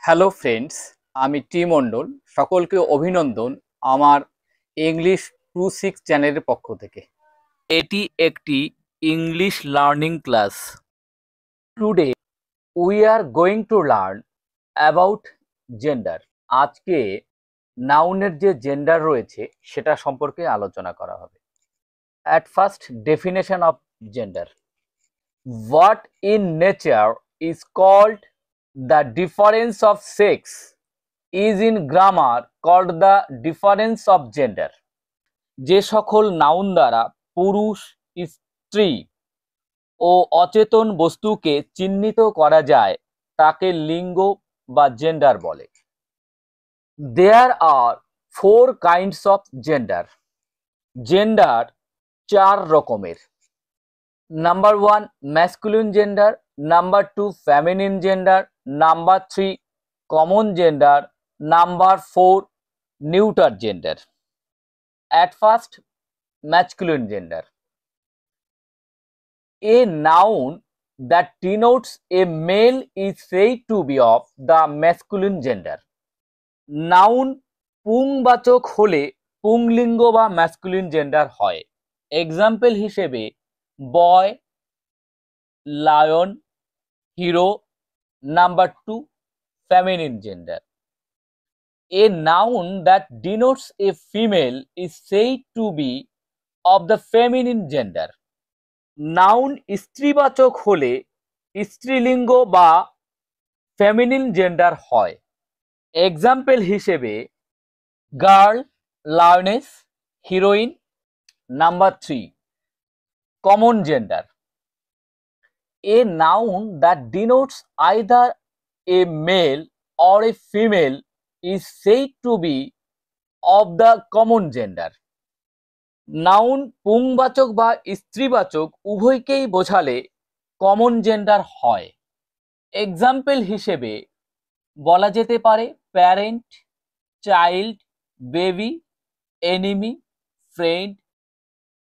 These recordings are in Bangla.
হ্যালো ফ্রেন্ডস, আমি টি মণ্ডল। সকলকে অভিনন্দন আমার ইংলিশ 26 চ্যানেলের পক্ষ থেকে। এটি একটি English learning class. Today we are going to learn about gender. আজকে নাউনের যে জেন্ডার রয়েছে সেটা সম্পর্কে আলোচনা করা হবে। At first, definition of gender. What in nature is called the difference of sex is in grammar called the difference of gender. যে সকল নাউন দ্বারা পুরুষ, স্ত্রী ও অচেতন বস্তুকে চিহ্নিত করা যায় তাকে লিঙ্গ বা জেন্ডার বলে। There are 4 kinds of gender. Gender 4 রকমের। Number 1 masculine gender, number 2 feminine gender, number 3 common gender, number 4 neuter gender. At first, masculine gender. A noun that denotes a male is said to be of the masculine gender. Noun পুংবাচক হলে পুংলিঙ্গ বা ম্যাসকুলিন জেন্ডার হয়। এক্সাম্পল হিসেবে boy, lion, hero. Number 2 feminine gender. A noun that denotes a female is said to be of the feminine gender. Noun স্ত্রীবাচক হলে স্ত্রীলিঙ্গ বা ফেমিনিন জেন্ডার হয়। এক্সাম্পল হিসেবে girl, lioness, heroine. Number 3 common gender. A noun that denotes either a male or a female is said to be of the common gender. Noun পুংবাচক বা স্ত্রীবাচক উভয়কেই বোঝালে কমন জেন্ডার হয়। এক্সাম্পল হিসেবে বলা যেতে পারে parent, child, baby, enemy, friend.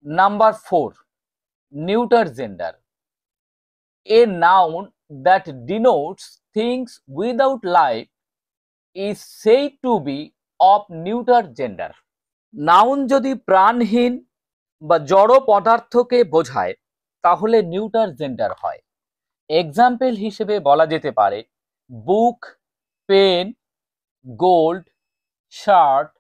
Number 4 neuter gender. A noun that denotes things without life is said to be of neuter gender. Noun যদি প্রাণহীন বা জড় পদার্থকে বোঝায় তাহলে নিউটার জেন্ডার হয়। এক্সাম্পল হিসেবে বলা যেতে পারে বুক, পেন, গোল্ড, শার্ট,